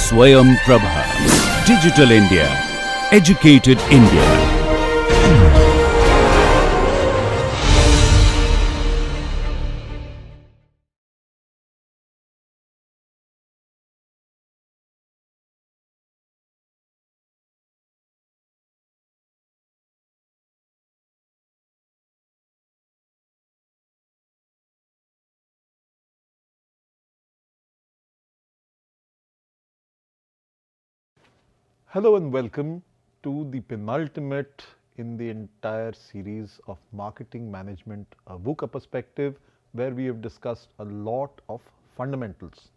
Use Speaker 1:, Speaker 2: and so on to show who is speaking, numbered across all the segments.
Speaker 1: Swayam Prabha. Digital India. Educated India.
Speaker 2: Hello and welcome to the penultimate in the entire series of marketing management, a VUCA perspective, where we have discussed a lot of fundamentals.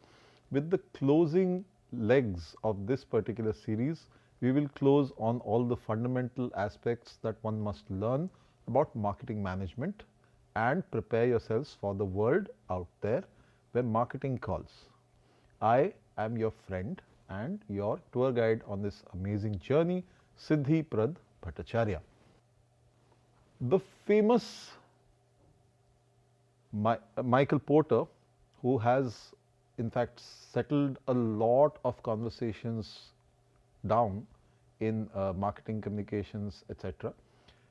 Speaker 2: With the closing legs of this particular series, we will close on all the fundamental aspects that one must learn about marketing management and prepare yourselves for the world out there where marketing calls. I am your friend and your tour guide on this amazing journey, Siddhi Prad Bhattacharya. The famous Michael Porter, who has in fact settled a lot of conversations down in marketing communications, etc.,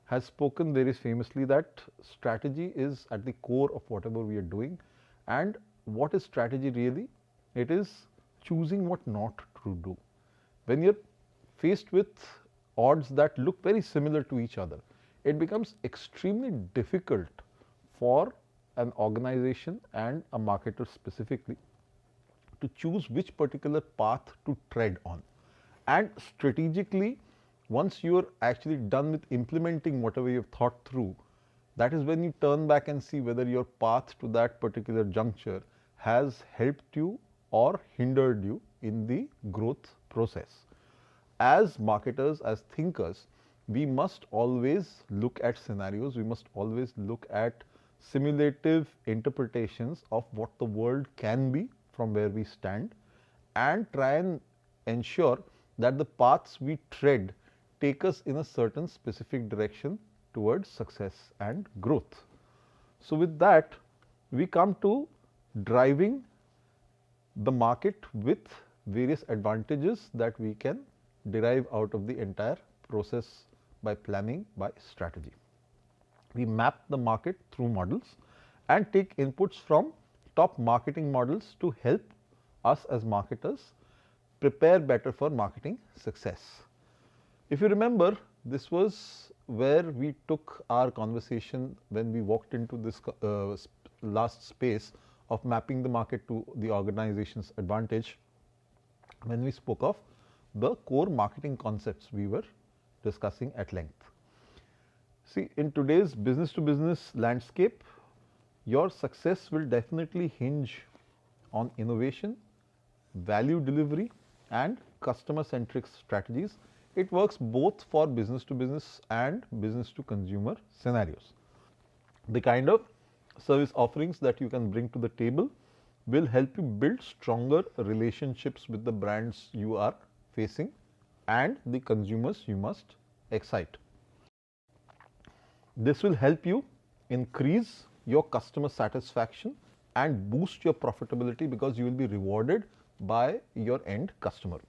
Speaker 2: has spoken very famously that strategy is at the core of whatever we are doing. And what is strategy really? It is choosing what not to do. When you're faced with odds that look very similar to each other, it becomes extremely difficult for an organization and a marketer specifically to choose which particular path to tread on. And strategically, once you're actually done with implementing whatever you've thought through, that is when you turn back and see whether your path to that particular juncture has helped you or hindered you in the growth process. As marketers, as thinkers, we must always look at scenarios, we must always look at simulative interpretations of what the world can be from where we stand, and try and ensure that the paths we tread take us in a certain specific direction towards success and growth. So, with that, we come to driving the market with various advantages that we can derive out of the entire process by planning, by strategy. We map the market through models and take inputs from top marketing models to help us as marketers prepare better for marketing success. If you remember, this was where we took our conversation when we walked into this last space of mapping the market to the organization's advantage, when we spoke of the core marketing concepts we were discussing at length. See, in today's business to business landscape, your success will definitely hinge on innovation, value delivery and customer centric strategies. It works both for business to business and business to consumer scenarios. The kind of service offerings that you can bring to the table will help you build stronger relationships with the brands you are facing and the consumers you must excite. This will help you increase your customer satisfaction and boost your profitability because you will be rewarded by your end customer.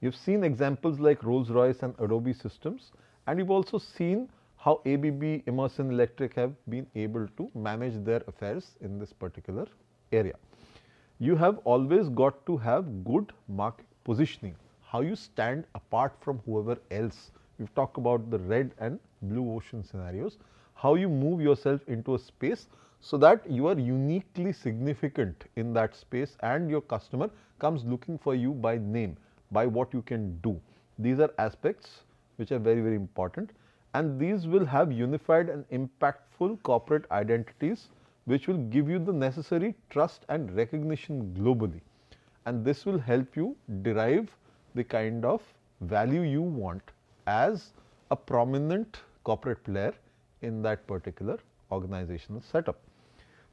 Speaker 2: You've seen examples like Rolls-Royce and Adobe Systems, and you've also seen how ABB, Emerson Electric have been able to manage their affairs in this particular area. You have always got to have good market positioning, how you stand apart from whoever else. We've talked about the red and blue ocean scenarios, how you move yourself into a space so that you are uniquely significant in that space and your customer comes looking for you by name, by what you can do. These are aspects which are very, very important, and these will have unified and impactful corporate identities which will give you the necessary trust and recognition globally, and this will help you derive the kind of value you want as a prominent corporate player in that particular organizational setup.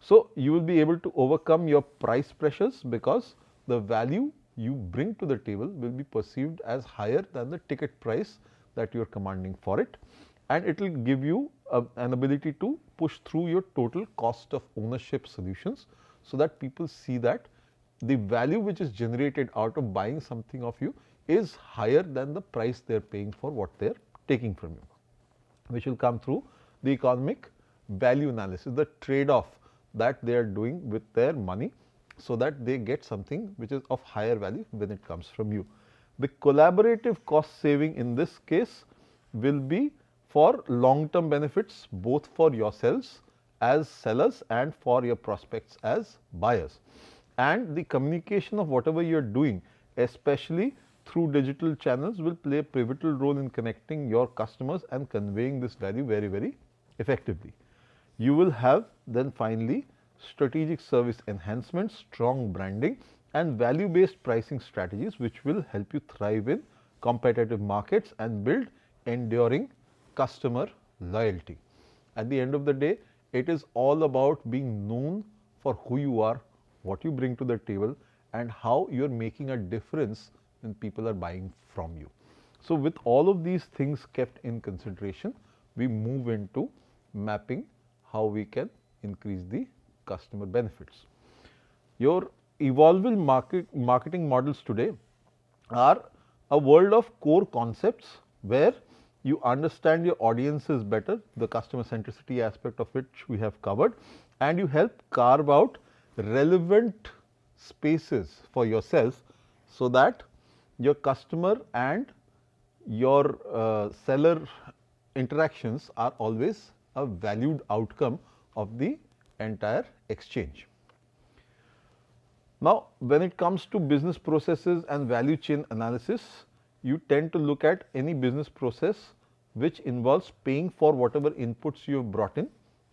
Speaker 2: So, you will be able to overcome your price pressures because the value you bring to the table will be perceived as higher than the ticket price that you are commanding for it, and it will give you an ability to push through your total cost of ownership solutions, so that people see that the value which is generated out of buying something of you is higher than the price they are paying for what they are taking from you, which will come through the economic value analysis, the trade off that they are doing with their money, so that they get something which is of higher value when it comes from you. The collaborative cost saving in this case will be for long term benefits, both for yourselves as sellers and for your prospects as buyers. And the communication of whatever you are doing, especially through digital channels, will play a pivotal role in connecting your customers and conveying this value very, very effectively. You will have then finally strategic service enhancements, strong branding and value based pricing strategies, which will help you thrive in competitive markets and build enduring customer loyalty. At the end of the day, it is all about being known for who you are, what you bring to the table and how you are making a difference when people are buying from you. So, with all of these things kept in consideration, we move into mapping how we can increase the customer benefits. Your evolving marketing models today are a world of core concepts where you understand your audiences better, the customer centricity aspect of which we have covered, and you help carve out relevant spaces for yourself, so that your customer and your seller interactions are always a valued outcome of the entire exchange. Now, when it comes to business processes and value chain analysis, you tend to look at any business process which involves paying for whatever inputs you have brought in,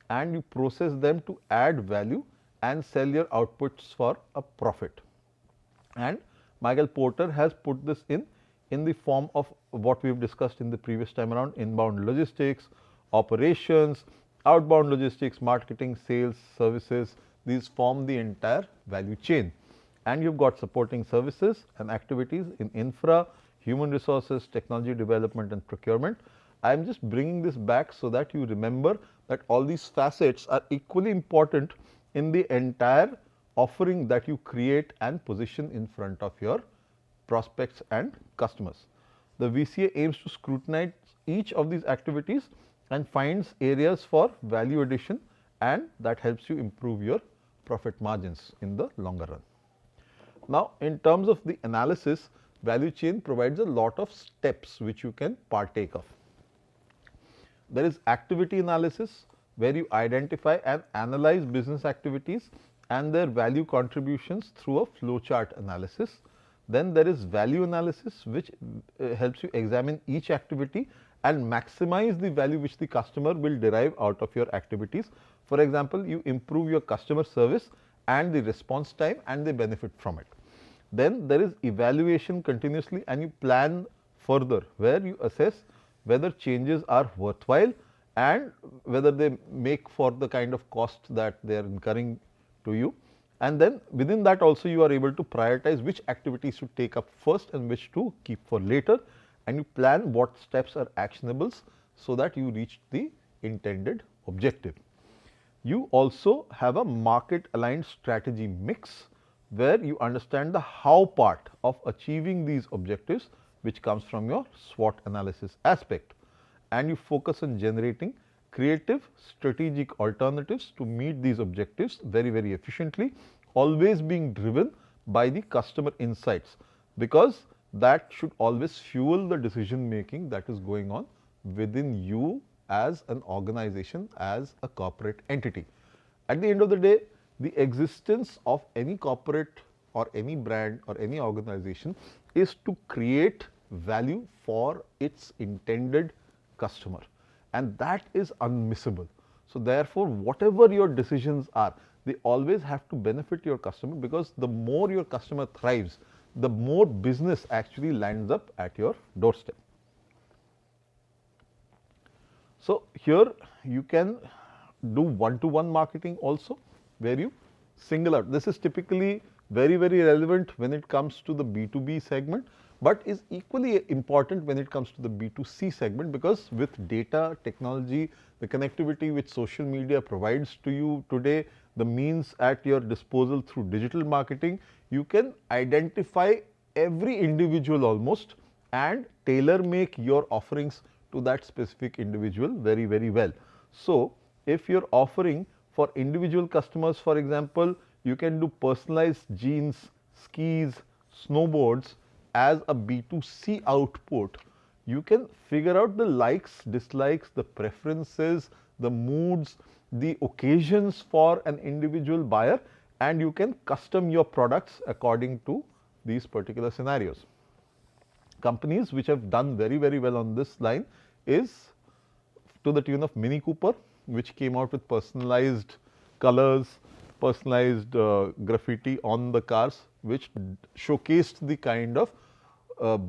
Speaker 2: and you process them to add value and sell your outputs for a profit. And Michael Porter has put this in the form of what we have discussed in the previous time around: inbound logistics, operations, outbound logistics, marketing, sales, services. These form the entire value chain. And you have got supporting services and activities in infra, human resources, technology development and procurement. I am just bringing this back so that you remember that all these facets are equally important in the entire offering that you create and position in front of your prospects and customers. The VCA aims to scrutinize each of these activities and finds areas for value addition, and that helps you improve your profit margins in the longer run. Now, in terms of the analysis, value chain provides a lot of steps which you can partake of. There is activity analysis, where you identify and analyze business activities and their value contributions through a flowchart analysis. Then there is value analysis, which helps you examine each activity and maximize the value which the customer will derive out of your activities. For example, you improve your customer service and the response time, and they benefit from it. Then there is evaluation continuously, and you plan further, where you assess whether changes are worthwhile and whether they make for the kind of cost that they are incurring to you. And then within that also you are able to prioritize which activities to take up first and which to keep for later, and you plan what steps are actionables so that you reach the intended objective. You also have a market aligned strategy mix, where you understand the how part of achieving these objectives, which comes from your SWOT analysis aspect, and you focus on generating creative strategic alternatives to meet these objectives very, very efficiently, always being driven by the customer insights, because that should always fuel the decision making that is going on within you as an organization, as a corporate entity. At the end of the day, the existence of any corporate or any brand or any organization is to create value for its intended customer, and that is unmissable. So, therefore, whatever your decisions are, they always have to benefit your customer, because the more your customer thrives, the more business actually lands up at your doorstep. So, here you can do one-to-one marketing also, where you single out. This is typically very, very relevant when it comes to the B2B segment, but is equally important when it comes to the B2C segment, because with data, technology, the connectivity which social media provides to you today, the means at your disposal through digital marketing, you can identify every individual almost and tailor make your offerings to that specific individual very, very well. So, if you are offering for individual customers, for example, you can do personalized jeans, skis, snowboards as a B2C output. You can figure out the likes, dislikes, the preferences, the moods, the occasions for an individual buyer, and you can custom your products according to these particular scenarios. Companies which have done very, very well on this line is to the tune of Mini Cooper, which came out with personalized colors, personalized graffiti on the cars, which showcased the kind of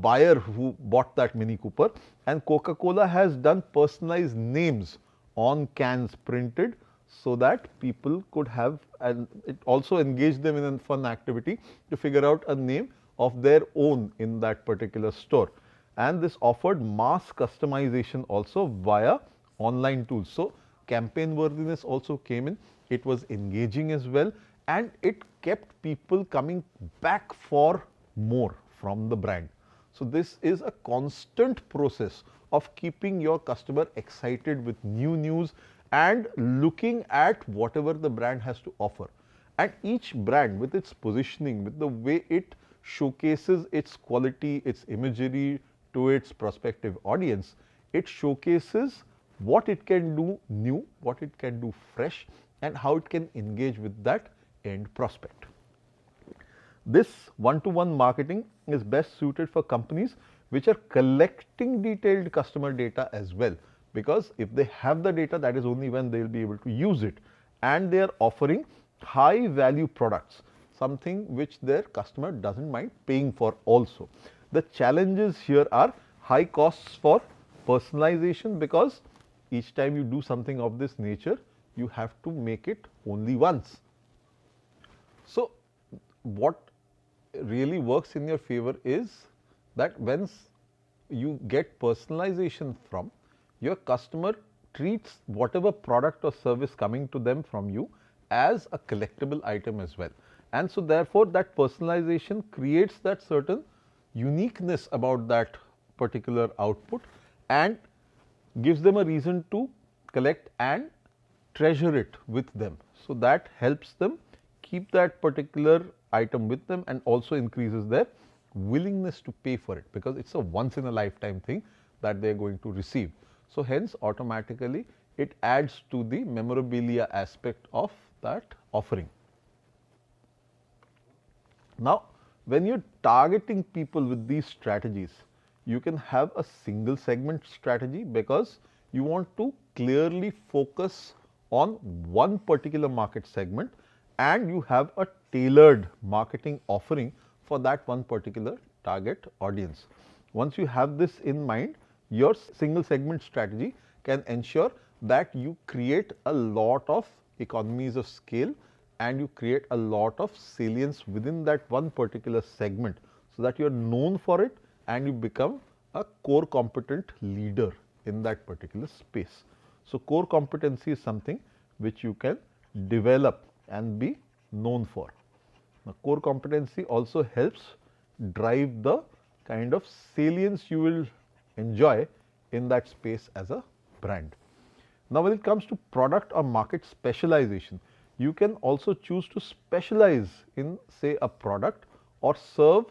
Speaker 2: buyer who bought that Mini Cooper. And Coca-Cola has done personalized names on cans printed, so that people could have, and it also engaged them in a fun activity to figure out a name of their own in that particular store. And this offered mass customization also via online tools. So, campaign worthiness also came in, it was engaging as well, and it kept people coming back for more from the brand. So, this is a constant process of keeping your customer excited with new news and looking at whatever the brand has to offer. And each brand with its positioning, with the way it showcases its quality, its imagery to its prospective audience, it showcases what it can do new, what it can do fresh, and how it can engage with that end prospect. This one-to-one marketing is best suited for companies which are collecting detailed customer data as well, because if they have the data, that is only when they will be able to use it, and they are offering high value products, something which their customer does not mind paying for also. The challenges here are high costs for personalization, because each time you do something of this nature, you have to make it only once. So, what really works in your favor is that when you get personalization from, your customer treats whatever product or service coming to them from you as a collectible item as well. And so, therefore, that personalization creates that certain uniqueness about that particular output and gives them a reason to collect and treasure it with them. So, that helps them keep that particular item with them and also increases their willingness to pay for it, because it is a once in a lifetime thing that they are going to receive. So, hence automatically it adds to the memorabilia aspect of that offering. Now, when you are targeting people with these strategies, you can have a single segment strategy, because you want to clearly focus on one particular market segment and you have a tailored marketing offering for that one particular target audience. Once you have this in mind, your single segment strategy can ensure that you create a lot of economies of scale and you create a lot of salience within that one particular segment, so that you are known for it and you become a core competent leader in that particular space. So, core competency is something which you can develop and be known for. Now, core competency also helps drive the kind of salience you will enjoy in that space as a brand. Now, when it comes to product or market specialization, you can also choose to specialize in, say, a product or serve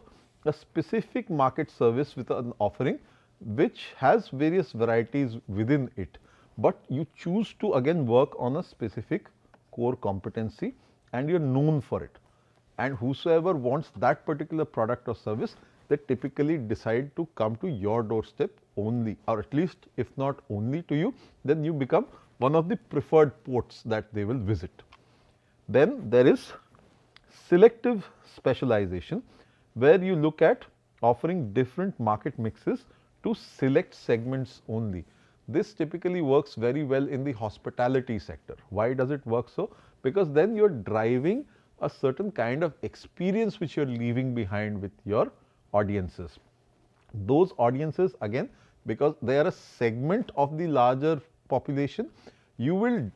Speaker 2: a specific market service with an offering which has various varieties within it, but you choose to again work on a specific core competency and you are known for it. And whosoever wants that particular product or service, they typically decide to come to your doorstep only, or at least if not only to you, then you become one of the preferred ports that they will visit. Then there is selective specialization, where you look at offering different market mixes to select segments only. This typically works very well in the hospitality sector. Why does it work so? Because then you are driving a certain kind of experience which you are leaving behind with your audiences. Those audiences, again, because they are a segment of the larger population, you will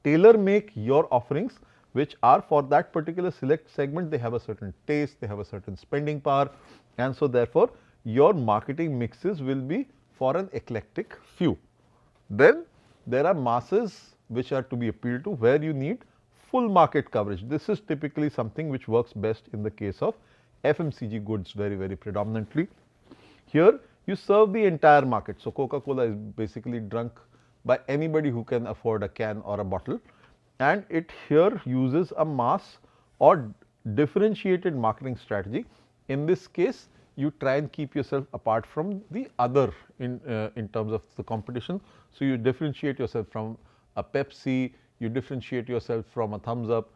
Speaker 2: tailor make your offerings which are for that particular select segment. They have a certain taste, they have a certain spending power, and so therefore, your marketing mixes will be for an eclectic few. Then there are masses which are to be appealed to, where you need full market coverage. This is typically something which works best in the case of FMCG goods very predominantly. Here you serve the entire market. So, Coca-Cola is basically drunk by anybody who can afford a can or a bottle, and it here uses a mass or differentiated marketing strategy. In this case, you try and keep yourself apart from the other in terms of the competition. So, you differentiate yourself from a Pepsi, you differentiate yourself from a Thumbs Up,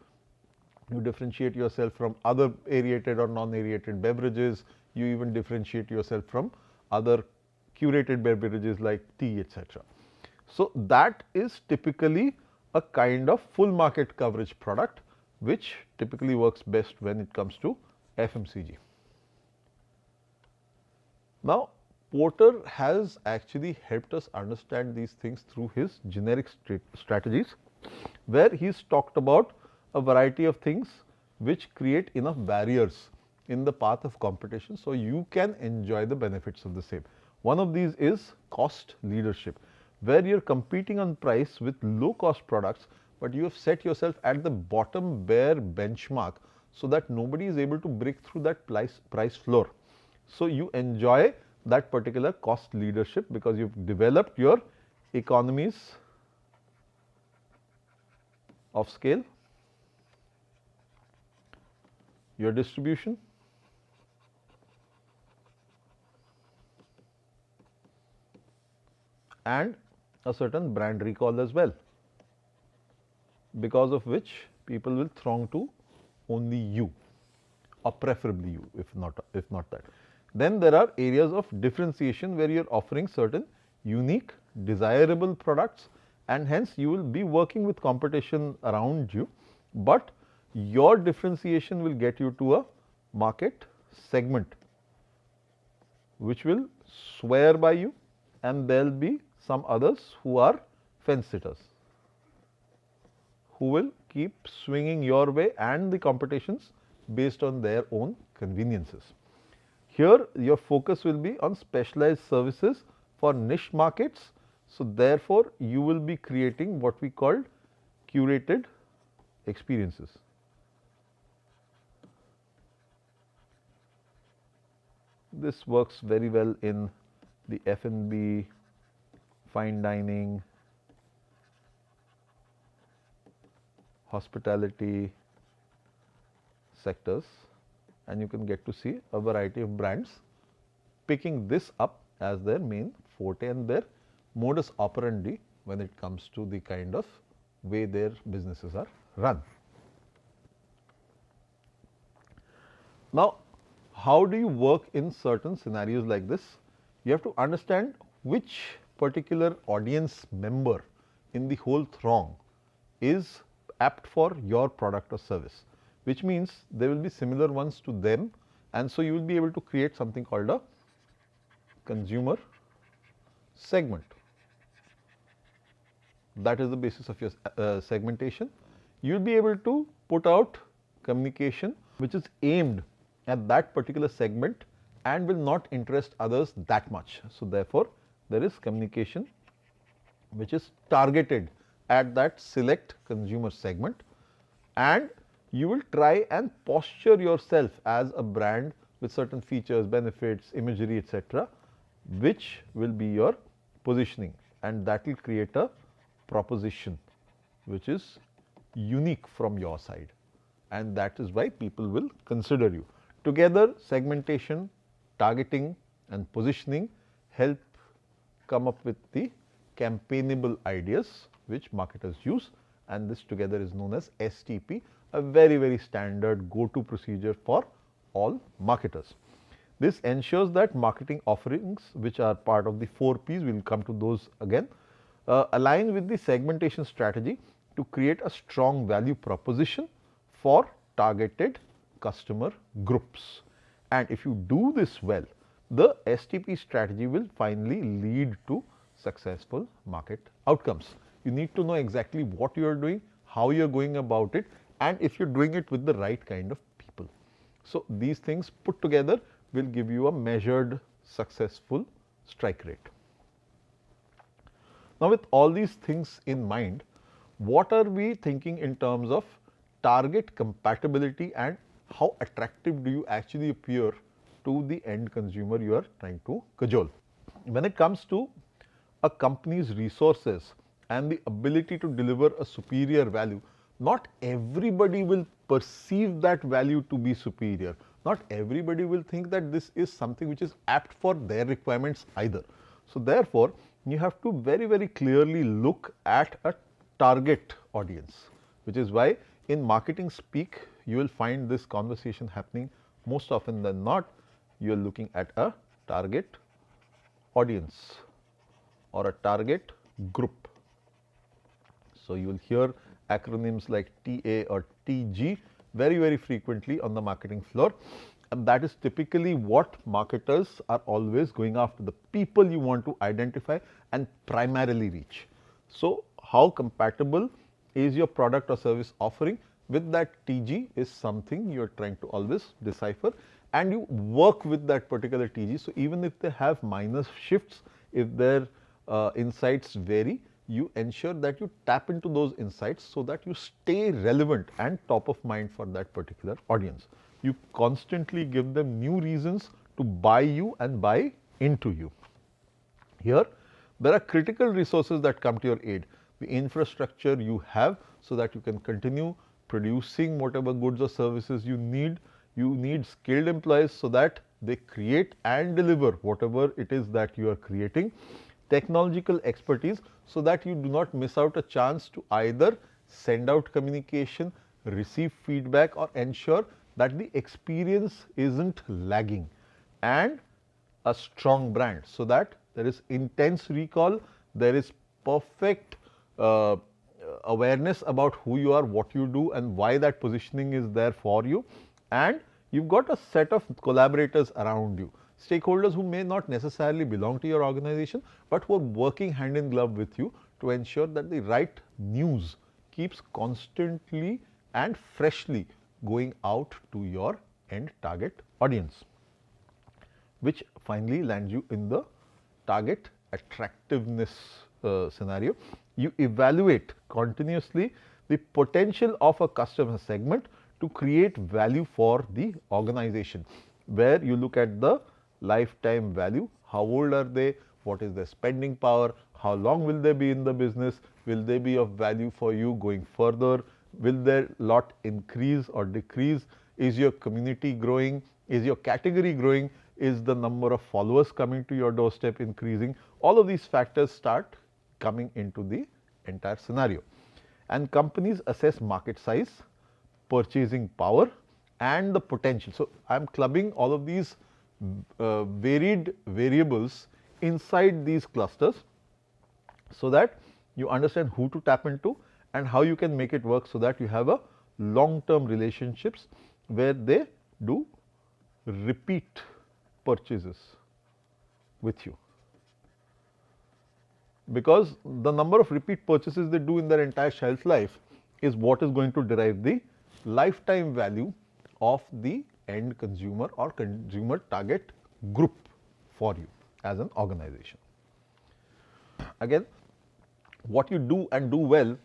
Speaker 2: you differentiate yourself from other aerated or non-aerated beverages, you even differentiate yourself from other curated beverages like tea, etc. So, that is typically a kind of full market coverage product, which typically works best when it comes to FMCG. Now, Porter has actually helped us understand these things through his generic strategies, where he's talked about a variety of things which create enough barriers in the path of competition, so you can enjoy the benefits of the same. One of these is cost leadership, where you're competing on price with low cost products, but you have set yourself at the bottom bare benchmark, so that nobody is able to break through that price floor. So, you enjoy that particular cost leadership because you've developed your economies of scale, your distribution, and a certain brand recall as well, because of which people will throng to only you, or preferably you, if not that. Then there are areas of differentiation where you are offering certain unique, desirable products, and hence you will be working with competition around you, but your differentiation will get you to a market segment which will swear by you, and there will be some others who are fence sitters, who will keep swinging your way and the competitions based on their own conveniences. Here your focus will be on specialized services for niche markets. So, therefore, you will be creating what we call curated experiences. This works very well in the F&B, fine dining, hospitality sectors, and you can get to see a variety of brands picking this up as their main forte and their modus operandi when it comes to the kind of way their businesses are run. Now, how do you work in certain scenarios like this? You have to understand which particular audience member in the whole throng is apt for your product or service, which means there will be similar ones to them, and so you will be able to create something called a consumer segment. That is the basis of your segmentation. You will be able to put out communication which is aimed at that particular segment and will not interest others that much. So, therefore, there is communication which is targeted at that select consumer segment, and you will try and posture yourself as a brand with certain features, benefits, imagery, etc., which will be your positioning, and that will create a proposition which is unique from your side, and that is why people will consider you. Together, segmentation, targeting and positioning help come up with the campaignable ideas which marketers use, and this together is known as STP, a very standard go-to procedure for all marketers. This ensures that marketing offerings which are part of the 4 Ps, we will come to those again, align with the segmentation strategy to create a strong value proposition for targeted customer groups. And if you do this well, the STP strategy will finally lead to successful market outcomes. You need to know exactly what you are doing, how you are going about it, and if you are doing it with the right kind of people. So, these things put together will give you a measured successful strike rate. Now, with all these things in mind, what are we thinking in terms of target compatibility and how attractive do you actually appear to the end consumer you are trying to cajole? When it comes to a company's resources and the ability to deliver a superior value, not everybody will perceive that value to be superior. Not everybody will think that this is something which is apt for their requirements either. So, therefore, you have to very, very clearly look at a target audience, which is why in marketing speak you will find this conversation happening most often than not. You are looking at a target audience or a target group. So, you will hear acronyms like TA or TG very, very frequently on the marketing floor, and that is typically what marketers are always going after, the people you want to identify and primarily reach. So, how compatible is your product or service offering with that TG is something you are trying to always decipher, and you work with that particular TG. So, even if they have minor shifts, if their insights vary, you ensure that you tap into those insights so that you stay relevant and top of mind for that particular audience. You constantly give them new reasons to buy you and buy into you. Here, there are critical resources that come to your aid. The infrastructure you have so that you can continue producing whatever goods or services you need. You need skilled employees so that they create and deliver whatever it is that you are creating. Technological expertise so that you do not miss out a chance to either send out communication, receive feedback, or ensure that the experience isn't lagging, and a strong brand so that there is intense recall, there is perfect awareness about who you are, what you do, and why that positioning is there for you, and you've got a set of collaborators around you. Stakeholders who may not necessarily belong to your organization, but who are working hand in glove with you to ensure that the right news keeps constantly and freshly going out to your end target audience, which finally lands you in the target attractiveness scenario. You evaluate continuously the potential of a customer segment to create value for the organization, where you look at the lifetime value, how old are they, what is their spending power, how long will they be in the business, will they be of value for you going further, will their lot increase or decrease, is your community growing, is your category growing, is the number of followers coming to your doorstep increasing. All of these factors start coming into the entire scenario, and companies assess market size, purchasing power, and the potential. So, I am clubbing all of these varied variables inside these clusters so that you understand who to tap into and how you can make it work so that you have a long term relationships where they do repeat purchases with you, because the number of repeat purchases they do in their entire shelf life is what is going to derive the lifetime value of the end consumer or consumer target group for you as an organization. Again, what you do and do well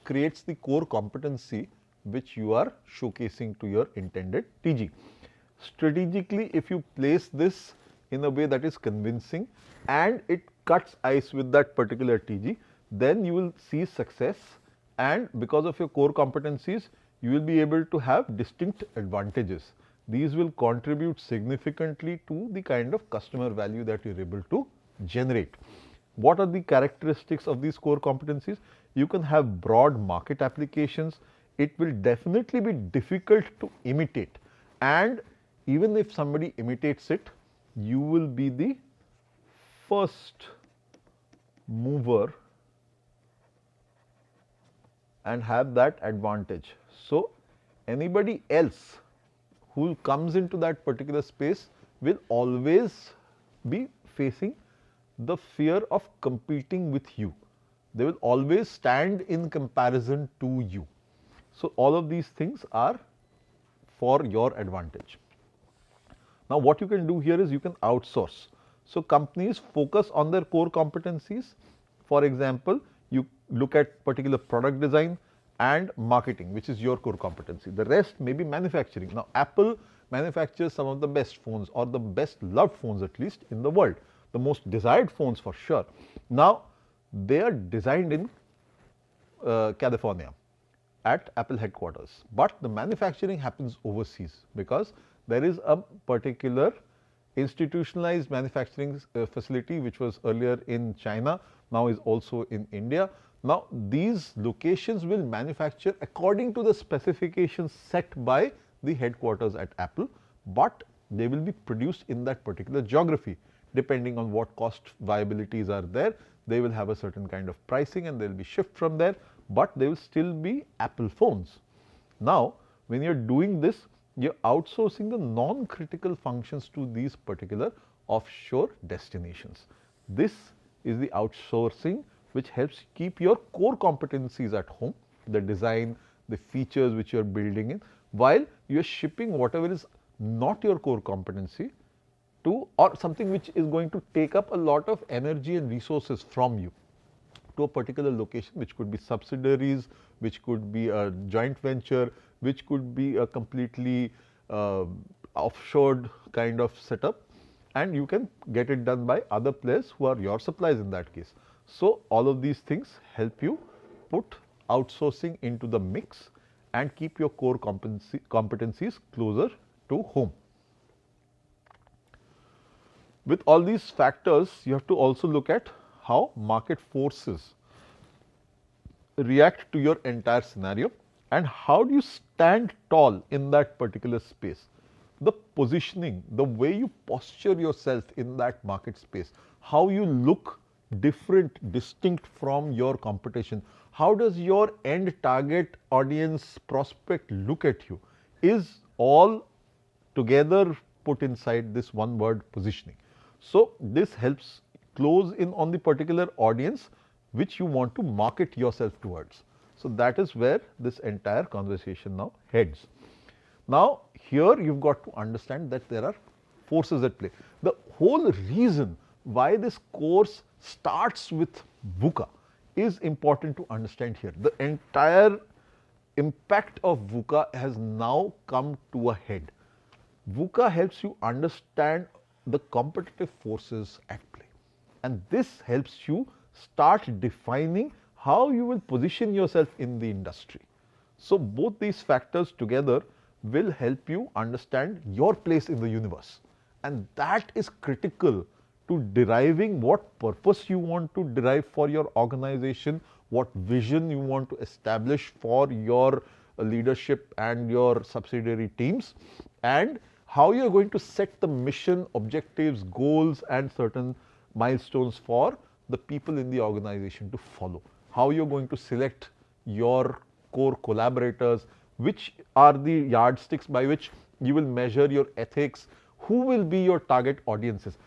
Speaker 2: creates the core competency which you are showcasing to your intended TG. Strategically, if you place this in a way that is convincing and it cuts ice with that particular TG, then you will see success, and because of your core competencies, you will be able to have distinct advantages. These will contribute significantly to the kind of customer value that you are able to generate. What are the characteristics of these core competencies? You can have broad market applications. It will definitely be difficult to imitate, and even if somebody imitates it, you will be the first mover and have that advantage. So, anybody else who comes into that particular space will always be facing the fear of competing with you. They will always stand in comparison to you. So, all of these things are for your advantage. Now, what you can do here is you can outsource. So, companies focus on their core competencies. For example, you look at particular product design and marketing, which is your core competency. The rest may be manufacturing. Now, Apple manufactures some of the best phones, or the best loved phones at least in the world, the most desired phones for sure. Now, they are designed in California at Apple headquarters, but the manufacturing happens overseas because there is a particular institutionalized manufacturing facility which was earlier in China, now is also in India. Now, these locations will manufacture according to the specifications set by the headquarters at Apple, but they will be produced in that particular geography. Depending on what cost viabilities are there, they will have a certain kind of pricing and they will be shipped from there, but they will still be Apple phones. Now, when you are doing this, you are outsourcing the non-critical functions to these particular offshore destinations. This is the outsourcing which helps keep your core competencies at home, the design, the features which you are building in, while you are shipping whatever is not your core competency to, or something which is going to take up a lot of energy and resources from you, to a particular location, which could be subsidiaries, which could be a joint venture, which could be a completely offshored kind of setup, and you can get it done by other players who are your suppliers in that case. So, all of these things help you put outsourcing into the mix and keep your core competencies closer to home. With all these factors, you have to also look at how market forces react to your entire scenario and how do you stand tall in that particular space. The positioning, the way you posture yourself in that market space, how you look different, distinct from your competition, how does your end target audience prospect look at you, is all together put inside this one word positioning. So, this helps close in on the particular audience which you want to market yourself towards. So, that is where this entire conversation now heads. Now, here you have got to understand that there are forces at play. The whole reason why this course starts with VUCA is important to understand here. The entire impact of VUCA has now come to a head. VUCA helps you understand the competitive forces at play, and this helps you start defining how you will position yourself in the industry. So, both these factors together will help you understand your place in the universe, and that is critical to deriving what purpose you want to derive for your organization, what vision you want to establish for your leadership and your subsidiary teams, and how you are going to set the mission, objectives, goals and certain milestones for the people in the organization to follow. How you are going to select your core collaborators, which are the yardsticks by which you will measure your ethics, who will be your target audiences.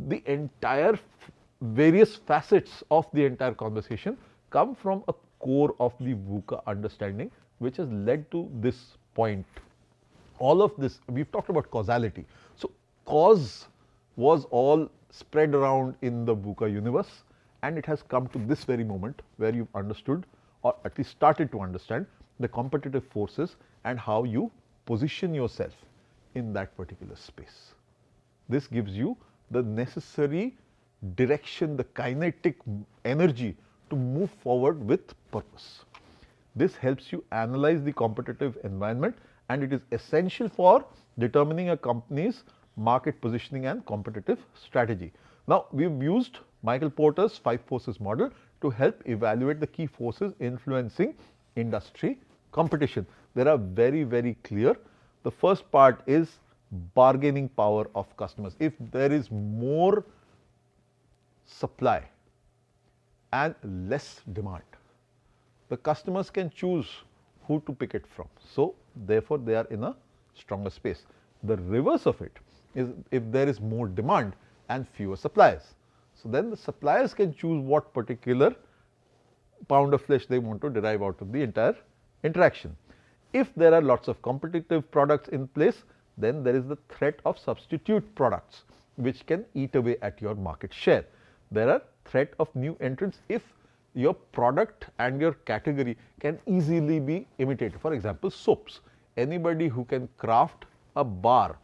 Speaker 2: The entire various facets of the entire conversation come from a core of the VUCA understanding, which has led to this point. All of this, we have talked about causality. So, cause was all spread around in the VUCA universe, and it has come to this very moment where you have understood, or at least started to understand, the competitive forces and how you position yourself in that particular space. This gives you the necessary direction, the kinetic energy to move forward with purpose. This helps you analyze the competitive environment, and it is essential for determining a company's market positioning and competitive strategy. Now, we have used Michael Porter's 5 forces model to help evaluate the key forces influencing industry competition. They are very, very clear. The first part is bargaining power of customers. If there is more supply and less demand, the customers can choose who to pick it from. So, therefore, they are in a stronger space. The reverse of it is if there is more demand and fewer suppliers. So, then the suppliers can choose what particular pound of flesh they want to derive out of the entire interaction. If there are lots of competitive products in place, then there is the threat of substitute products which can eat away at your market share. There are threat of new entrants if your product and your category can easily be imitated. For example, soaps. Anybody who can craft a bar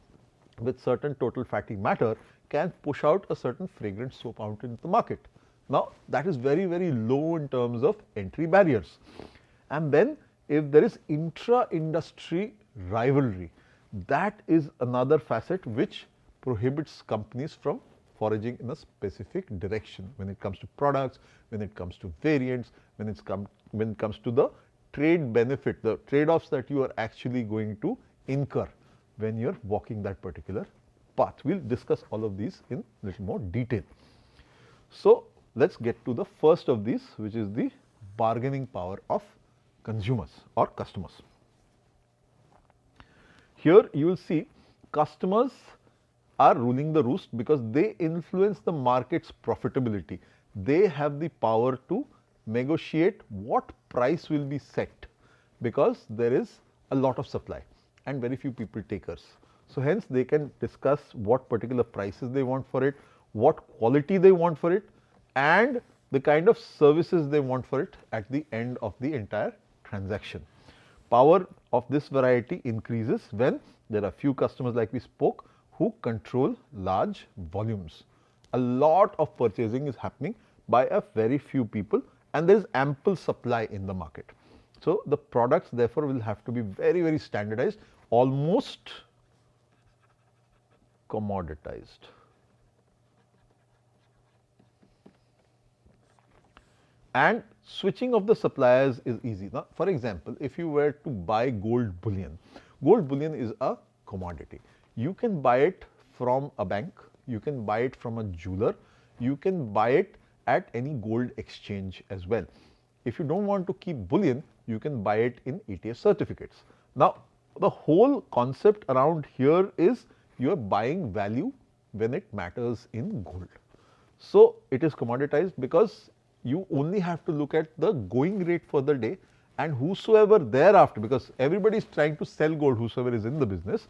Speaker 2: with certain total fatty matter can push out a certain fragrant soap out into the market. Now, that is very, very low in terms of entry barriers. And then if there is intra-industry rivalry, that is another facet which prohibits companies from foraging in a specific direction when it comes to products, when it comes to variants, when it comes to the trade benefit, the trade-offs that you are actually going to incur when you are walking that particular path. We will discuss all of these in little more detail. So, let us get to the first of these, which is the bargaining power of consumers or customers. Here you will see customers are ruling the roost because they influence the market's profitability. They have the power to negotiate what price will be set because there is a lot of supply and very few people takers. So, hence they can discuss what particular prices they want for it, what quality they want for it, and the kind of services they want for it at the end of the entire transaction. Power of this variety increases when there are few customers, like we spoke, who control large volumes. A lot of purchasing is happening by a very few people and there is ample supply in the market. So, the products therefore will have to be very, very standardized, almost commoditized. And switching of the suppliers is easy. Now, for example, if you were to buy gold bullion is a commodity. You can buy it from a bank, you can buy it from a jeweler, you can buy it at any gold exchange as well. If you do not want to keep bullion, you can buy it in ETF certificates. Now, the whole concept around here is you are buying value when it matters in gold. So, it is commoditized because you only have to look at the going rate for the day, and whosoever thereafter, because everybody is trying to sell gold, whosoever is in the business,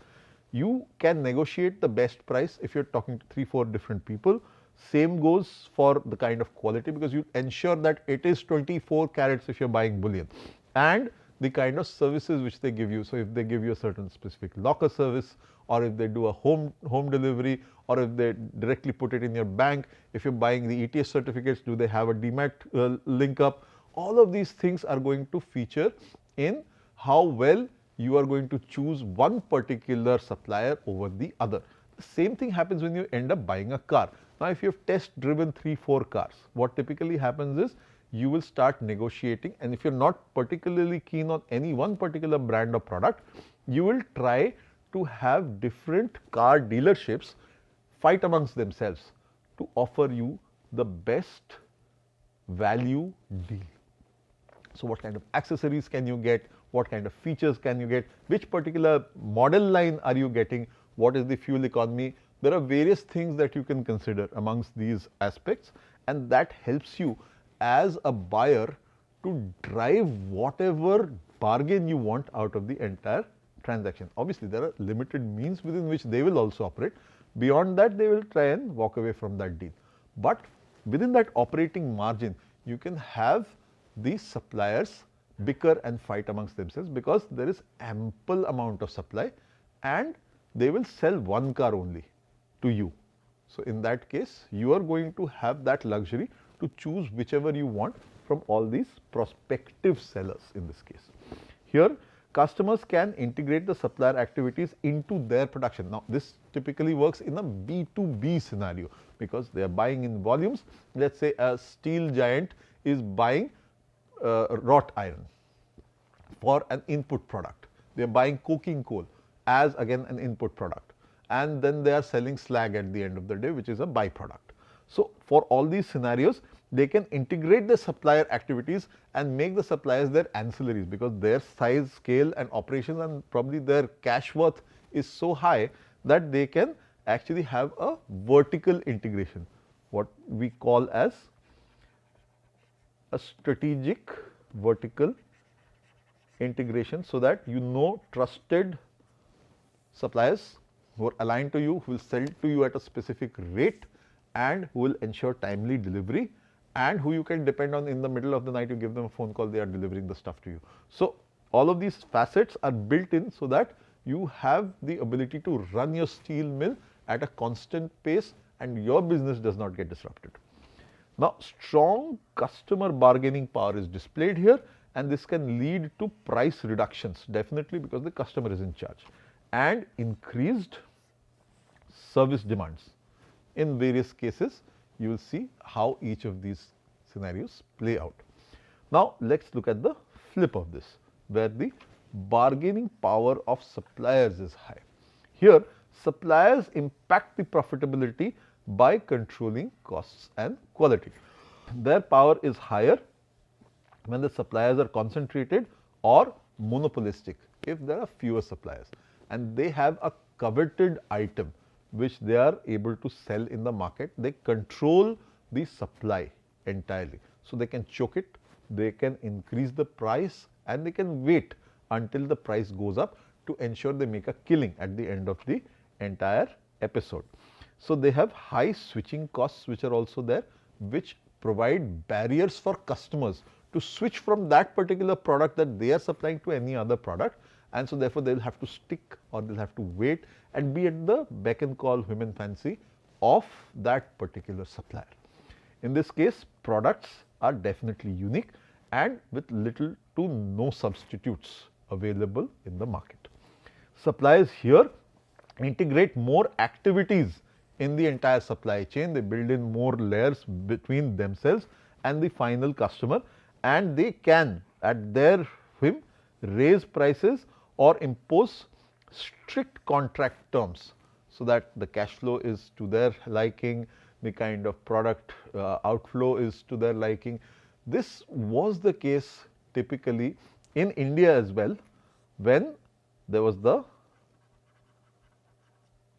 Speaker 2: you can negotiate the best price if you are talking to 3-4 different people. Same goes for the kind of quality, because you ensure that it is 24 carats if you are buying bullion, and the kind of services which they give you. So, if they give you a certain specific locker service, or if they do a home delivery, or if they directly put it in your bank, if you are buying the ETF certificates, do they have a demat link up? All of these things are going to feature in how well you are going to choose one particular supplier over the other. The same thing happens when you end up buying a car. Now, if you have test driven 3-4 cars, what typically happens is you will start negotiating, and if you are not particularly keen on any one particular brand or product, you will try to have different car dealerships fight amongst themselves to offer you the best value deal. So, what kind of accessories can you get, what kind of features can you get, which particular model line are you getting, what is the fuel economy. There are various things that you can consider amongst these aspects, and that helps you as a buyer to drive whatever bargain you want out of the entire transaction. Obviously, there are limited means within which they will also operate. Beyond that, they will try and walk away from that deal. But within that operating margin, you can have these suppliers bicker and fight amongst themselves, because there is ample amount of supply and they will sell one car only to you. So, in that case, you are going to have that luxury to choose whichever you want from all these prospective sellers in this case. Here, customers can integrate the supplier activities into their production. Now, this typically works in a B2B scenario, because they are buying in volumes. Let us say a steel giant is buying wrought iron for an input product. They are buying coking coal as again an input product, and then they are selling slag at the end of the day, which is a byproduct. So, for all these scenarios, they can integrate the supplier activities and make the suppliers their ancillaries, because their size, scale and operations and probably their cash worth is so high that they can actually have a vertical integration, what we call as a strategic vertical integration, so that you know trusted suppliers who are aligned to you, who will sell to you at a specific rate and who will ensure timely delivery, and who you can depend on. In the middle of the night you give them a phone call, they are delivering the stuff to you. So, all of these facets are built in so that you have the ability to run your steel mill at a constant pace and your business does not get disrupted. Now, strong customer bargaining power is displayed here, and this can lead to price reductions, definitely, because the customer is in charge, and increased service demands. In various cases, you will see how each of these scenarios play out. Now, let us look at the flip of this, where the bargaining power of suppliers is high. Here, suppliers impact the profitability by controlling costs and quality. Their power is higher when the suppliers are concentrated or monopolistic, if there are fewer suppliers and they have a coveted item which they are able to sell in the market. They control the supply entirely. So, they can choke it, they can increase the price, and they can wait until the price goes up to ensure they make a killing at the end of the entire episode. So, they have high switching costs which are also there, which provide barriers for customers to switch from that particular product that they are supplying to any other product, and so therefore, they will have to stick or they will have to wait and be at the beck and call, whim and fancy of that particular supplier. In this case, products are definitely unique and with little to no substitutes available in the market. Suppliers here integrate more activities in the entire supply chain. They build in more layers between themselves and the final customer, and they can at their whim raise prices or impose strict contract terms, so that the cash flow is to their liking, the kind of product outflow is to their liking. This was the case typically in India as well, when there was the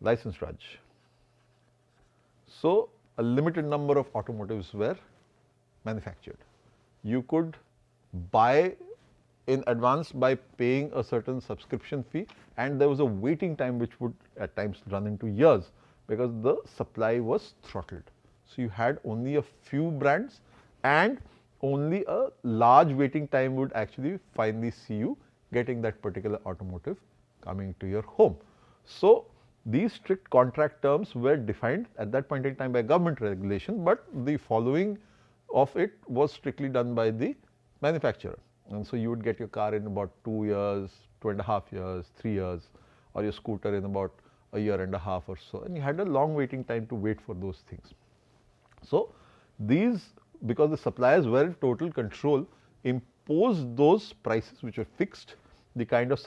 Speaker 2: license Raj. So, a limited number of automotives were manufactured. You could buy in advance by paying a certain subscription fee, and there was a waiting time which would at times run into years, because the supply was throttled. So, you had only a few brands and only a large waiting time would actually finally see you getting that particular automotive coming to your home. So, these strict contract terms were defined at that point in time by government regulation, but the following of it was strictly done by the manufacturer. And so, you would get your car in about 2 years, 2.5 years, 3 years, or your scooter in about a year and a half or so, and you had a long waiting time to wait for those things. So, these, because the suppliers were in total control, imposed those prices which were fixed, the kind of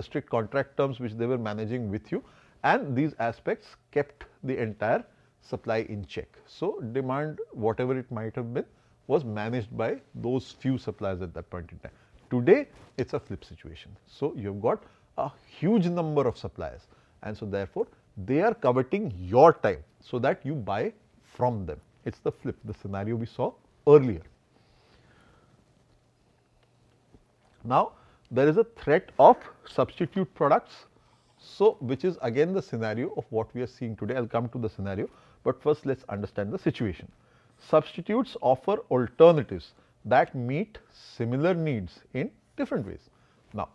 Speaker 2: strict contract terms which they were managing with you, and these aspects kept the entire supply in check. So, demand, whatever it might have been, was managed by those few suppliers at that point in time. Today, it is a flip situation. So, you have got a huge number of suppliers, and so therefore, they are coveting your time so that you buy from them. It is the flip, the scenario we saw earlier. Now, there is a threat of substitute products. So, which is again the scenario of what we are seeing today. I will come to the scenario, but first let us understand the situation. Substitutes offer alternatives that meet similar needs in different ways. Now,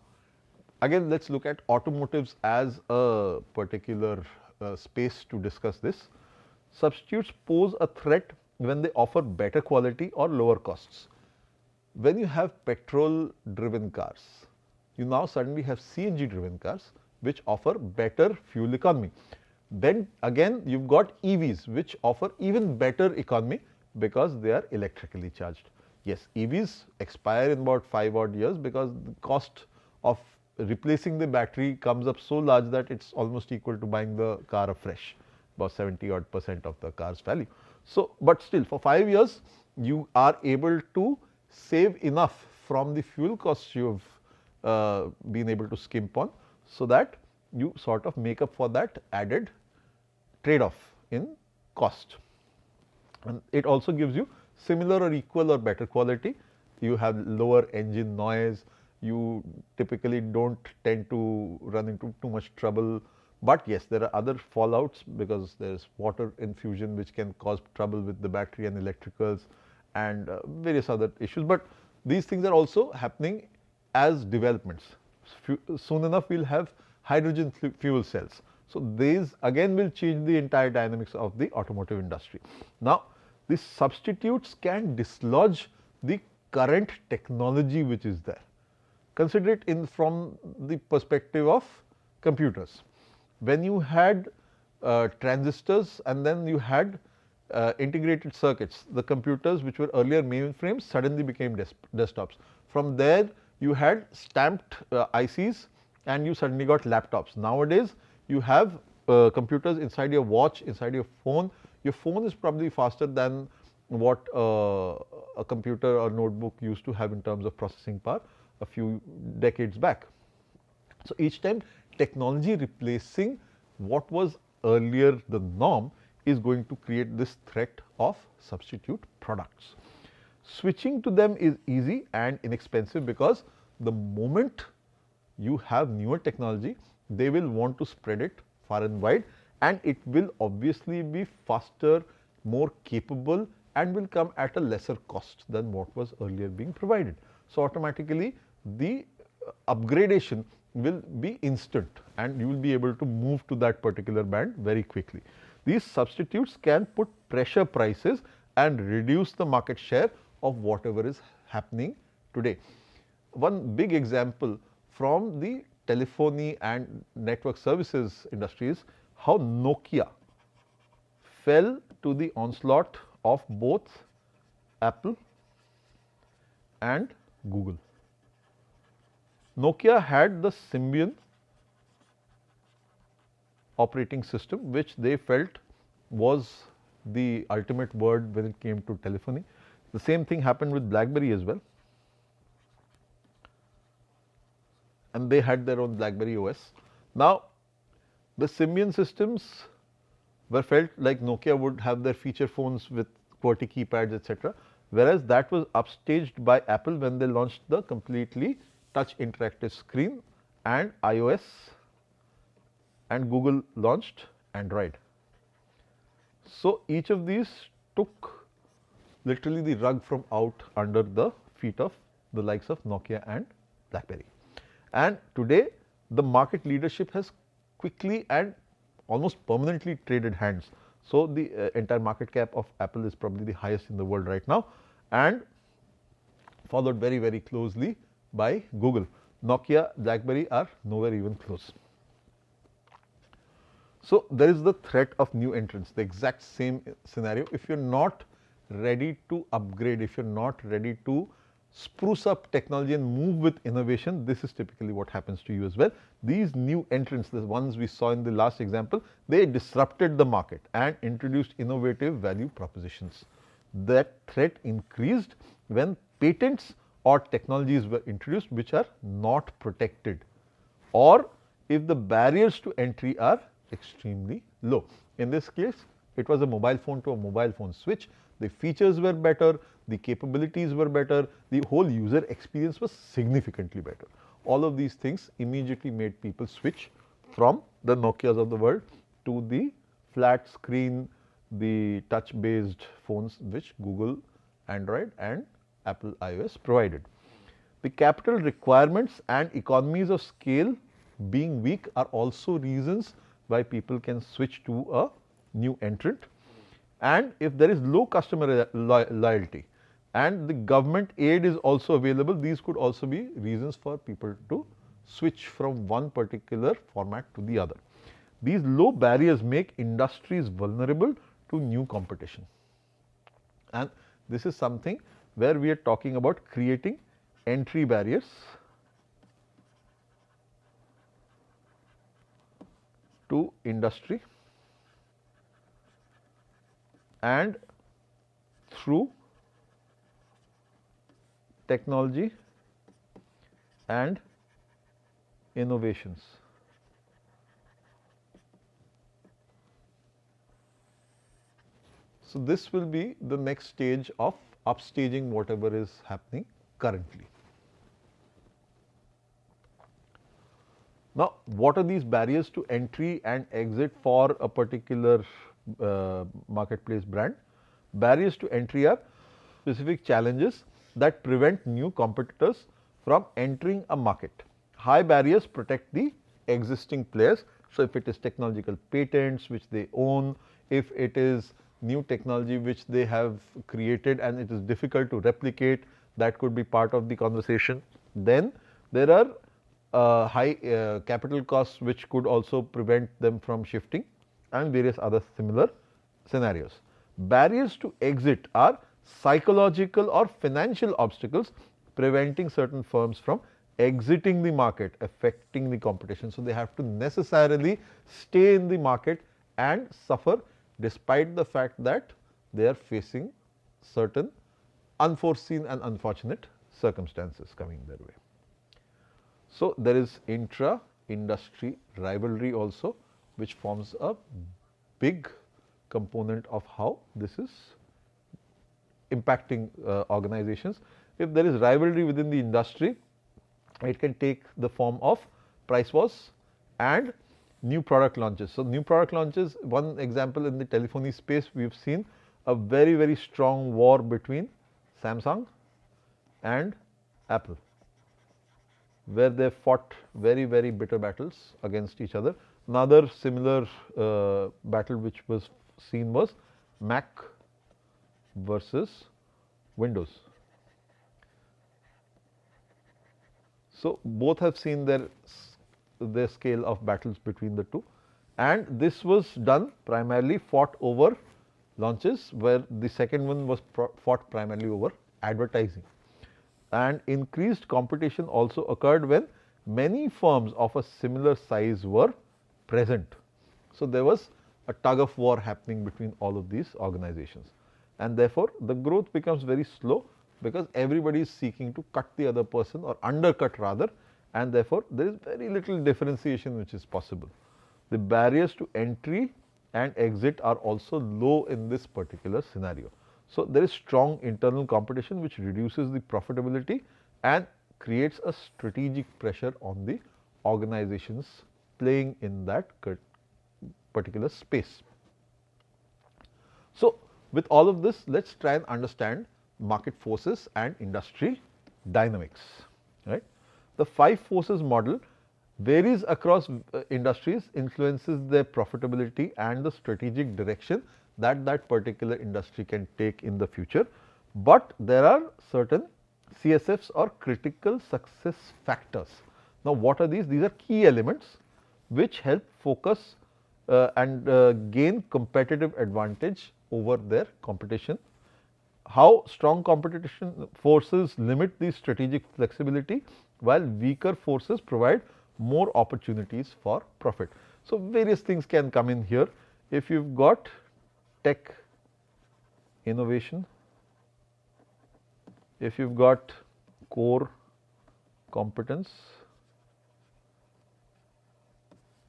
Speaker 2: again let us look at automotives as a particular space to discuss this. Substitutes pose a threat when they offer better quality or lower costs. When you have petrol driven cars, you now suddenly have CNG driven cars which offer better fuel economy. Then again you have got EVs which offer even better economy because they are electrically charged. Yes, EVs expire in about 5 odd years because the cost of replacing the battery comes up so large that it is almost equal to buying the car afresh, about 70 odd % of the car's value. So, but still for 5 years you are able to save enough from the fuel costs you have been able to skimp on, so that you sort of make up for that added trade off in cost. And it also gives you similar or equal or better quality. You have lower engine noise, you typically don't tend to run into too much trouble. But yes, there are other fallouts because there is water infusion which can cause trouble with the battery and electricals and various other issues. But these things are also happening as developments. Soon enough we will have hydrogen fuel cells. So, these again will change the entire dynamics of the automotive industry. Now, these substitutes can dislodge the current technology which is there. Consider it in from the perspective of computers. When you had transistors and then you had integrated circuits, the computers which were earlier mainframes suddenly became desktops. From there you had stamped ICs and you suddenly got laptops. Nowadays you have computers inside your watch, inside your phone. Your phone is probably faster than what a computer or notebook used to have in terms of processing power a few decades back. So, each time technology replacing what was earlier the norm is going to create this threat of substitute products. Switching to them is easy and inexpensive because the moment you have newer technology, they will want to spread it far and wide, and it will obviously be faster, more capable and will come at a lesser cost than what was earlier being provided. So, automatically the upgradation will be instant and you will be able to move to that particular band very quickly. These substitutes can put pressure prices and reduce the market share of whatever is happening today. One big example from the telephony and network services industries, how Nokia fell to the onslaught of both Apple and Google. Nokia had the Symbian operating system which they felt was the ultimate word when it came to telephony. The same thing happened with BlackBerry as well, and they had their own BlackBerry OS. Now, the Symbian systems were felt like Nokia would have their feature phones with QWERTY keypads, etc., whereas that was upstaged by Apple when they launched the completely touch interactive screen and iOS, and Google launched Android. So, each of these took literally the rug from out under the feet of the likes of Nokia and BlackBerry. And today the market leadership has quickly and almost permanently traded hands. So, the entire market cap of Apple is probably the highest in the world right now and followed very, very closely by Google. Nokia, BlackBerry are nowhere even close. So, there is the threat of new entrants, the exact same scenario. If you are not ready to upgrade, if you are not ready to spruce up technology and move with innovation, this is typically what happens to you as well. These new entrants, the ones we saw in the last example, they disrupted the market and introduced innovative value propositions. That threat increased when patents or technologies were introduced which are not protected, or if the barriers to entry are extremely low. In this case, it was a mobile phone to a mobile phone switch. The features were better, the capabilities were better, the whole user experience was significantly better. All of these things immediately made people switch from the Nokias of the world to the flat screen, the touch based phones which Google Android and Apple iOS provided. The capital requirements and economies of scale being weak are also reasons why people can switch to a new entrant. And if there is low customer loyalty and the government aid is also available, these could also be reasons for people to switch from one particular format to the other. These low barriers make industries vulnerable to new competition, and this is something where we are talking about creating entry barriers to industry and through technology and innovations. So, this will be the next stage of upstaging whatever is happening currently. Now, what are these barriers to entry and exit for a particular marketplace brand? Barriers to entry are specific challenges that prevent new competitors from entering a market. High barriers protect the existing players. So, if it is technological patents which they own, if it is new technology which they have created and it is difficult to replicate, that could be part of the conversation. Then there are high capital costs which could also prevent them from shifting, and various other similar scenarios. Barriers to exit are psychological or financial obstacles preventing certain firms from exiting the market, affecting the competition. So, they have to necessarily stay in the market and suffer despite the fact that they are facing certain unforeseen and unfortunate circumstances coming their way. So, there is intra-industry rivalry also, which forms a big component of how this is impacting organizations. If there is rivalry within the industry, it can take the form of price wars and new product launches. So, new product launches, one example in the telephony space, we have seen a very, very strong war between Samsung and Apple, where they fought very, very bitter battles against each other. Another similar battle which was seen was Mac versus Windows. So, both have seen their scale of battles between the two, and this was done primarily fought over launches, where the second one was fought primarily over advertising. And increased competition also occurred when many firms of a similar size were present. So, there was a tug of war happening between all of these organizations, and therefore, the growth becomes very slow, because everybody is seeking to cut the other person or undercut rather, and therefore, there is very little differentiation which is possible. The barriers to entry and exit are also low in this particular scenario. So, there is strong internal competition which reduces the profitability and creates a strategic pressure on the organizations playing in that particular space. So, with all of this, let us try and understand market forces and industry dynamics. Right? The 5 forces model varies across industries, influences their profitability and the strategic direction that particular industry can take in the future. But there are certain CSFs or critical success factors. Now, what are these? These are key elements which help focus and gain competitive advantage over their competition. How strong competition forces limit the strategic flexibility, while weaker forces provide more opportunities for profit. So, various things can come in here. If you have got tech innovation, if you have got core competence,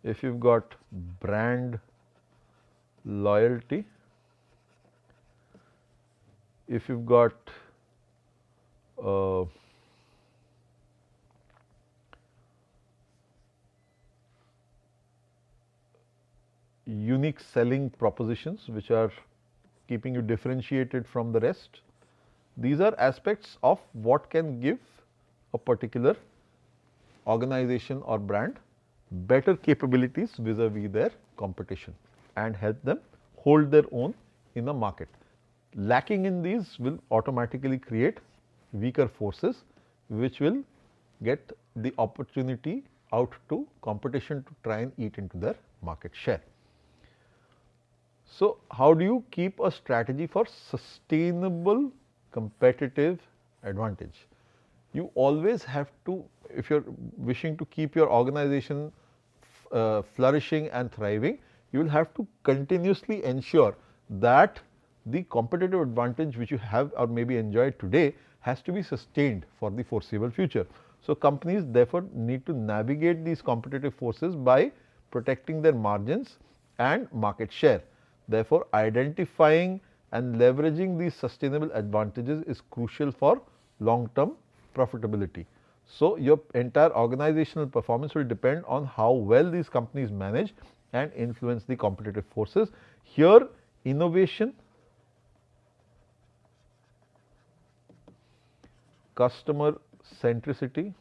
Speaker 2: if you have got brand loyalty, if you have got unique selling propositions which are keeping you differentiated from the rest. These are aspects of what can give a particular organization or brand better capabilities vis-a-vis their competition and help them hold their own in the market. Lacking in these will automatically create weaker forces which will get the opportunity out to competition to try and eat into their market share. So, how do you keep a strategy for sustainable competitive advantage? You always have to, if you are wishing to keep your organization flourishing and thriving, you will have to continuously ensure that the competitive advantage which you have or maybe enjoyed today has to be sustained for the foreseeable future. So, companies therefore need to navigate these competitive forces by protecting their margins and market share. Therefore, identifying and leveraging these sustainable advantages is crucial for long term profitability. So, your entire organizational performance will depend on how well these companies manage and influence the competitive forces. Here, innovation, customer centricity,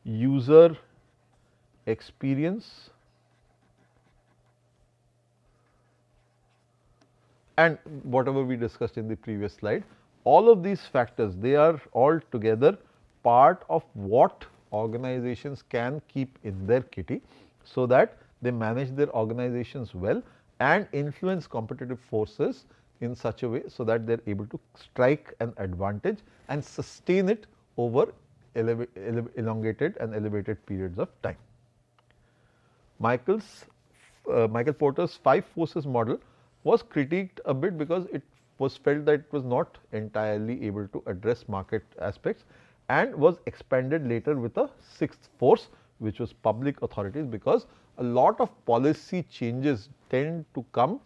Speaker 2: user experience, and whatever we discussed in the previous slide, all of these factors, they are all together part of what organizations can keep in their kitty, so that they manage their organizations well and influence competitive forces in such a way, so that they are able to strike an advantage and sustain it over elongated and elevated periods of time. Michael Porter's 5 forces model was critiqued a bit because it was felt that it was not entirely able to address market aspects, and was expanded later with a 6th force, which was public authorities, because a lot of policy changes tend to come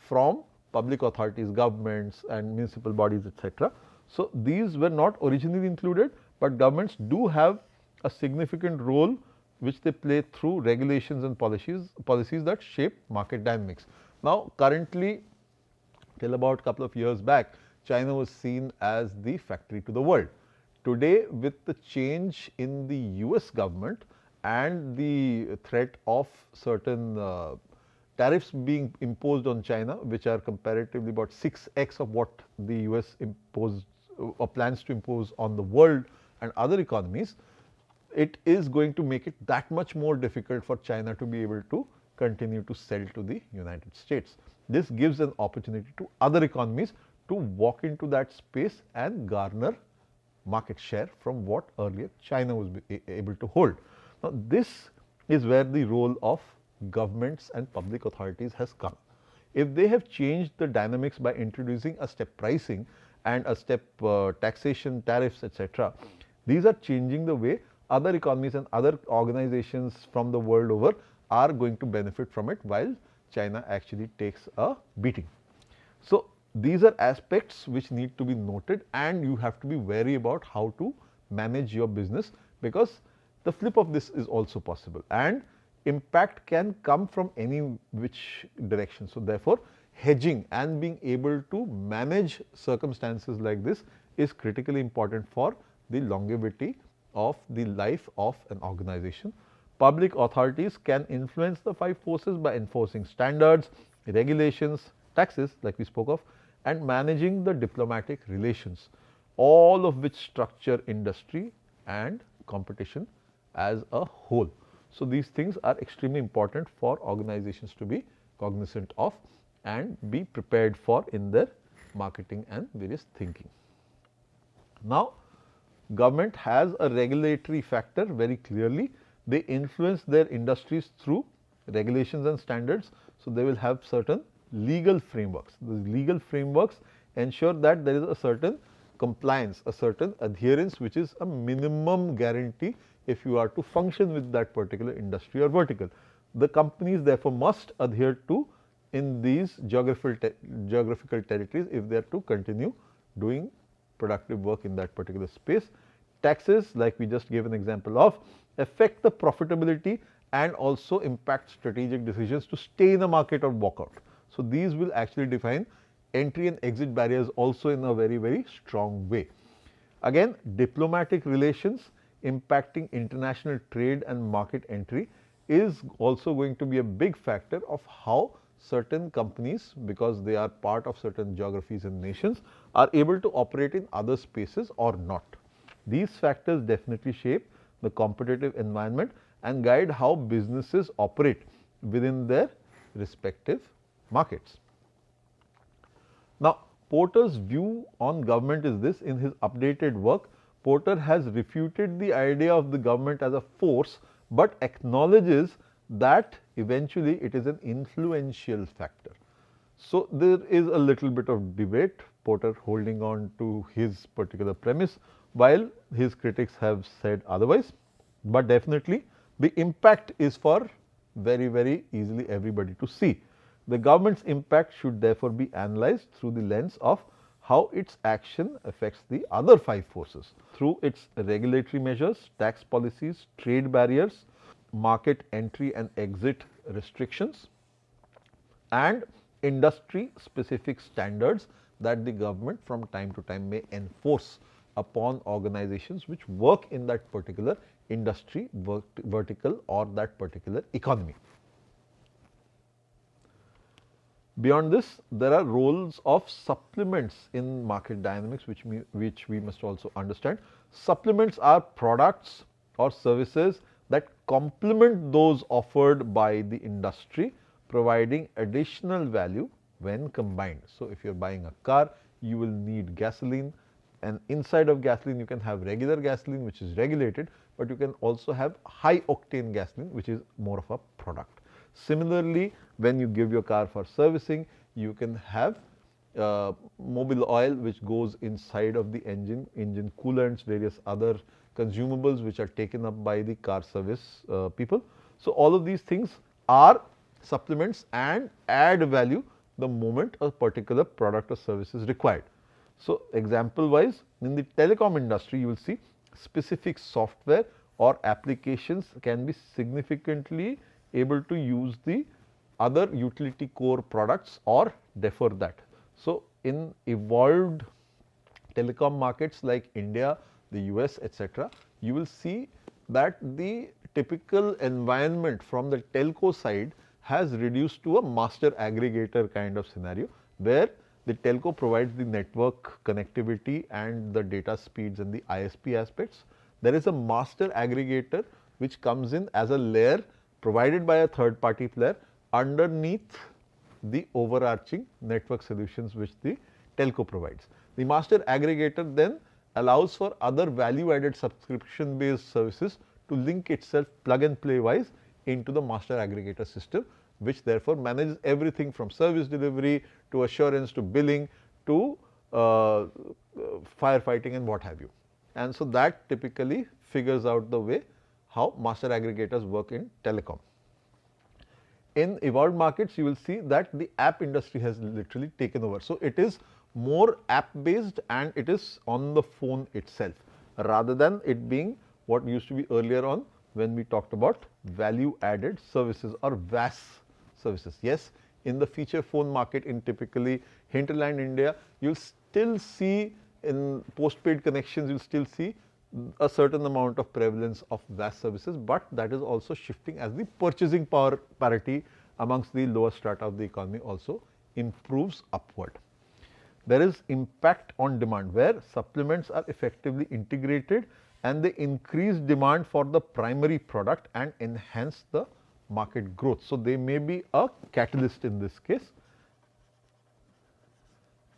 Speaker 2: from public authorities, governments and municipal bodies, etc. So, these were not originally included, but governments do have a significant role which they play through regulations and policies that shape market dynamics. Now, currently, till about a couple of years back, China was seen as the factory to the world. Today, with the change in the US government and the threat of certain tariffs being imposed on China, which are comparatively about 6x of what the US imposed or plans to impose on the world and other economies, it is going to make it that much more difficult for China to be able to continue to sell to the United States. This gives an opportunity to other economies to walk into that space and garner market share from what earlier China was able to hold. Now, this is where the role of governments and public authorities has come. If they have changed the dynamics by introducing a step pricing and a step taxation, tariffs, etc., these are changing the way other economies and other organizations from the world over are going to benefit from it, while China actually takes a beating. So, these are aspects which need to be noted, and you have to be wary about how to manage your business, because the flip of this is also possible and impact can come from any which direction. So, therefore, hedging and being able to manage circumstances like this is critically important for the longevity of the life of an organization. Public authorities can influence the 5 forces by enforcing standards, regulations, taxes like we spoke of, and managing the diplomatic relations, all of which structure industry and competition as a whole. So, these things are extremely important for organizations to be cognizant of and be prepared for in their marketing and various thinking. Now, government has a regulatory factor very clearly. They influence their industries through regulations and standards. So, they will have certain legal frameworks. The legal frameworks ensure that there is a certain compliance, a certain adherence, which is a minimum guarantee if you are to function with that particular industry or vertical. The companies therefore must adhere to in these geographical territories if they are to continue doing productive work in that particular space. Taxes, like we just gave an example of, affect the profitability and also impact strategic decisions to stay in the market or walk out. So, these will actually define entry and exit barriers also in a very, very strong way. Again, diplomatic relations impacting international trade and market entry is also going to be a big factor of how certain companies, because they are part of certain geographies and nations, are able to operate in other spaces or not. These factors definitely shape the competitive environment and guide how businesses operate within their respective markets. Now, Porter's view on government is this. In his updated work, Porter has refuted the idea of the government as a force, but acknowledges that eventually it is an influential factor. So, there is a little bit of debate, Porter holding on to his particular premise, while his critics have said otherwise, but definitely the impact is for very, very easily everybody to see. The government's impact should therefore be analyzed through the lens of how its action affects the other 5 forces through its regulatory measures, tax policies, trade barriers, market entry and exit restrictions, and industry specific standards that the government from time to time may enforce upon organizations which work in that particular industry vertical or that particular economy. Beyond this, there are roles of supplements in market dynamics which we must also understand. Supplements are products or services that complement those offered by the industry, providing additional value when combined. So, if you are buying a car, you will need gasoline, and inside of gasoline you can have regular gasoline which is regulated, but you can also have high octane gasoline which is more of a product. Similarly, when you give your car for servicing, you can have mobile oil which goes inside of the engine coolants, various other consumables which are taken up by the car service people. So, all of these things are supplements and add value the moment a particular product or service is required. So, example wise, in the telecom industry you will see specific software or applications can be significantly able to use the other utility core products or defer that. So, in evolved telecom markets like India, the US, etc., you will see that the typical environment from the telco side has reduced to a master aggregator kind of scenario, where the telco provides the network connectivity and the data speeds and the ISP aspects. There is a master aggregator which comes in as a layer provided by a third party player underneath the overarching network solutions which the telco provides. The master aggregator then allows for other value added subscription based services to link itself plug and play wise into the master aggregator system, which therefore manages everything from service delivery to assurance to billing to firefighting and what have you. And so, that typically figures out the way how master aggregators work in telecom. In evolved markets, you will see that the app industry has literally taken over. So, it is more app based and it is on the phone itself, rather than it being what used to be earlier on when we talked about value added services or VAS services. Yes, in the feature phone market in typically hinterland India, you will still see in postpaid connections, you will still see a certain amount of prevalence of VAS services, but that is also shifting as the purchasing power parity amongst the lower strata of the economy also improves upward. There is impact on demand, where supplements are effectively integrated and they increase demand for the primary product and enhance the market growth. So, they may be a catalyst in this case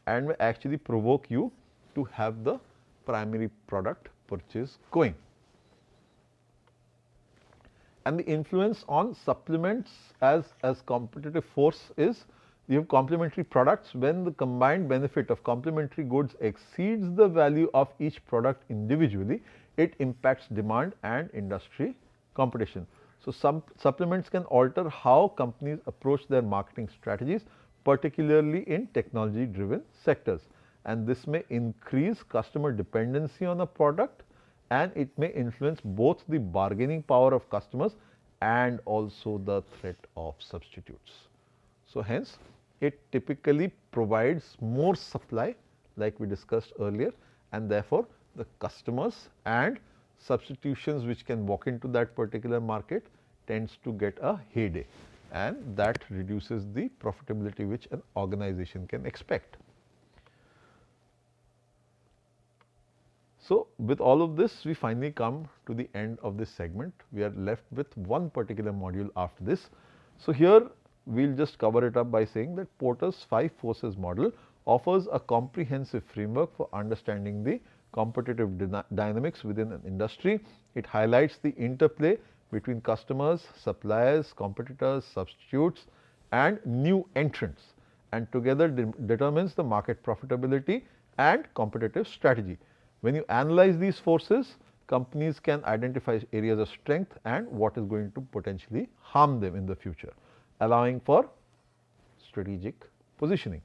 Speaker 2: and may actually provoke you to have the primary product purchase going. And the influence on supplements as competitive force is, you have complementary products. When the combined benefit of complementary goods exceeds the value of each product individually, it impacts demand and industry competition. So, some supplements can alter how companies approach their marketing strategies, particularly in technology driven sectors, and this may increase customer dependency on a product and it may influence both the bargaining power of customers and also the threat of substitutes. So, hence it typically provides more supply like we discussed earlier, and therefore, the customers and substitutions which can walk into that particular market tends to get a heyday, and that reduces the profitability which an organization can expect. So, with all of this, we finally come to the end of this segment. We are left with one particular module after this. So, here we will just cover it up by saying that Porter's 5 forces model offers a comprehensive framework for understanding the competitive dynamics within an industry. It highlights the interplay between customers, suppliers, competitors, substitutes and new entrants, and together determines the market profitability and competitive strategy. When you analyze these forces, companies can identify areas of strength and what is going to potentially harm them in the future, allowing for strategic positioning.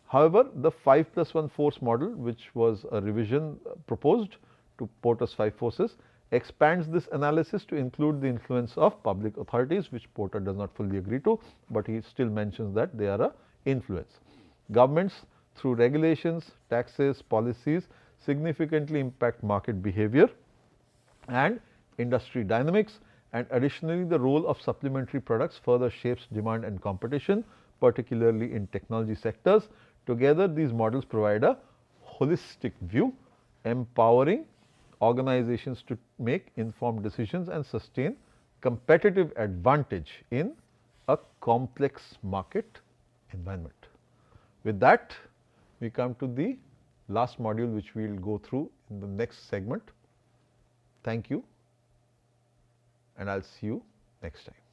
Speaker 2: However, the 5+1 force model, which was a revision proposed to Porter's 5 forces, expands this analysis to include the influence of public authorities, which Porter does not fully agree to, but he still mentions that they are a influence. Governments through regulations, taxes, policies significantly impact market behavior and industry dynamics, and additionally the role of supplementary products further shapes demand and competition, particularly in technology sectors. Together, these models provide a holistic view, empowering organizations to make informed decisions and sustain competitive advantage in a complex market environment. With that, we come to the last module, which we will go through in the next segment. Thank you, and I will see you next time.